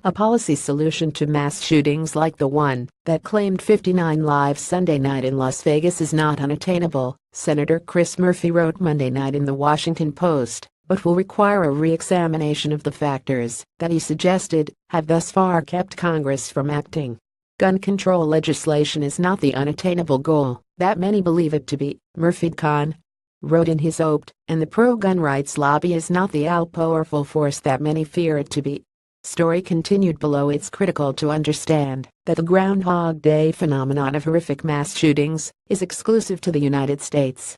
A policy solution to mass shootings like the one that claimed 59 lives Sunday night in Las Vegas is not unattainable, Senator Chris Murphy wrote Monday night in the Washington Post, but will require a re-examination of the factors that he suggested have thus far kept Congress from acting. Gun control legislation is not the unattainable goal that many believe it to be, Murphy wrote in his op-ed, and the pro-gun rights lobby is not the all-powerful force that many fear it to be. Story continued below. It's critical to understand that the Groundhog Day phenomenon of horrific mass shootings is exclusive to the United States.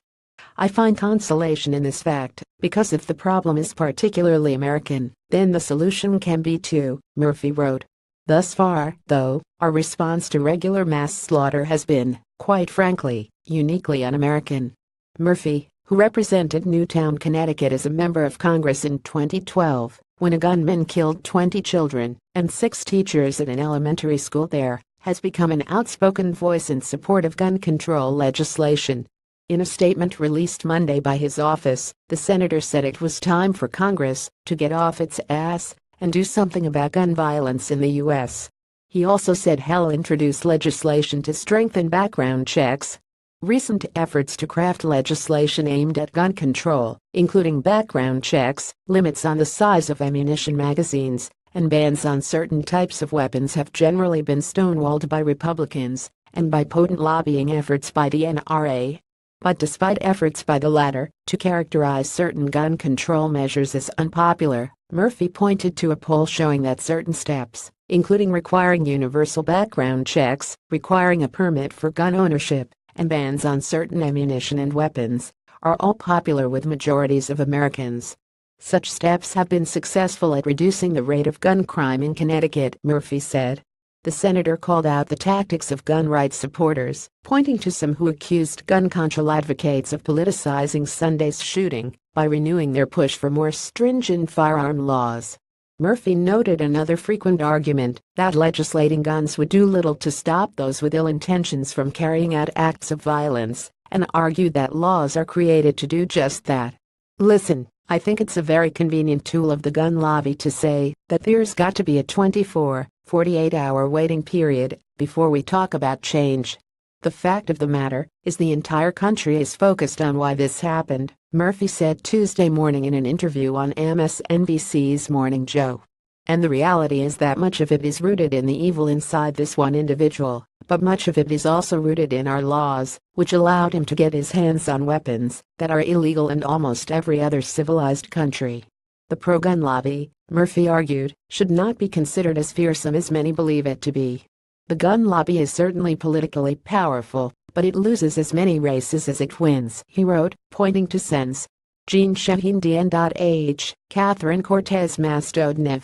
I find consolation in this fact, because if the problem is particularly American, then the solution can be too, Murphy wrote. Thus far, though, our response to regular mass slaughter has been, quite frankly, uniquely un-American. Murphy, who represented Newtown, Connecticut as a member of Congress in 2012, when a gunman killed 20 children and 6 teachers at an elementary school there, has become an outspoken voice in support of gun control legislation. In a statement released Monday by his office, the senator said it was time for Congress to get off its ass and do something about gun violence in the U.S. He also said he'll introduce legislation to strengthen background checks. Recent efforts to craft legislation aimed at gun control, including background checks, limits on the size of ammunition magazines, and bans on certain types of weapons, have generally been stonewalled by Republicans and by potent lobbying efforts by the NRA. But despite efforts by the latter to characterize certain gun control measures as unpopular, Murphy pointed to a poll showing that certain steps, including requiring universal background checks, requiring a permit for gun ownership, and bans on certain ammunition and weapons, are all popular with majorities of Americans. Such steps have been successful at reducing the rate of gun crime in Connecticut, Murphy said. The senator called out the tactics of gun rights supporters, pointing to some who accused gun control advocates of politicizing Sunday's shooting by renewing their push for more stringent firearm laws. Murphy noted another frequent argument that legislating guns would do little to stop those with ill intentions from carrying out acts of violence, and argued that laws are created to do just that. Listen, I think it's a very convenient tool of the gun lobby to say that there's got to be a 48-hour waiting period before we talk about change. The fact of the matter is the entire country is focused on why this happened, Murphy said Tuesday morning in an interview on MSNBC's Morning Joe. And the reality is that much of it is rooted in the evil inside this one individual, but much of it is also rooted in our laws, which allowed him to get his hands on weapons that are illegal in almost every other civilized country. The pro-gun lobby, Murphy argued, should not be considered as fearsome as many believe it to be. The gun lobby is certainly politically powerful, but it loses as many races as it wins, he wrote, pointing to Sens. Jean Shaheen DN.H, Catherine Cortez Masto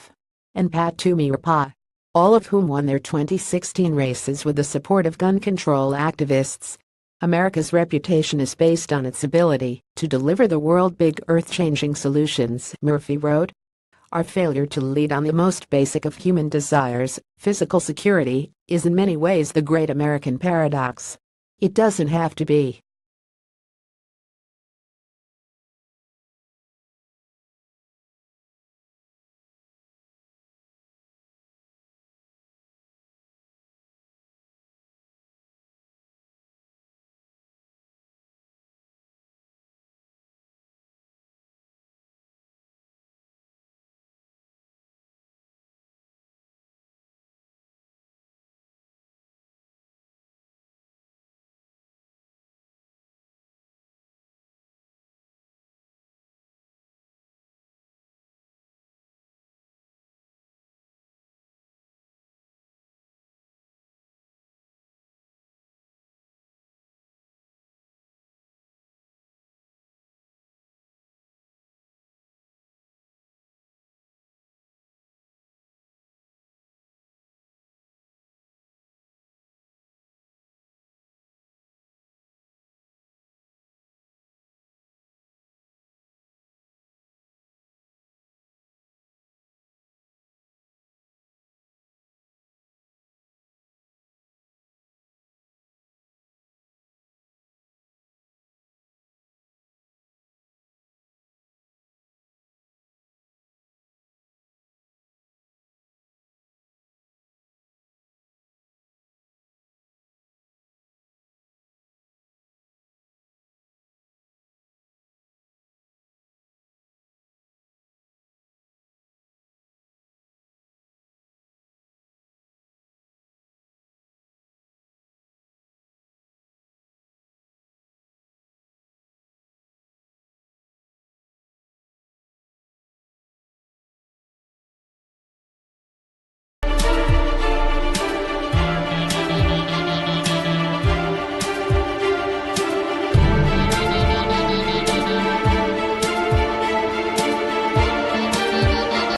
and Pat Toomey Rapa, all of whom won their 2016 races with the support of gun control activists. America's reputation is based on its ability to deliver the world big earth-changing solutions, Murphy wrote. Our failure to lead on the most basic of human desires, physical security, is in many ways the great American paradox. It doesn't have to be.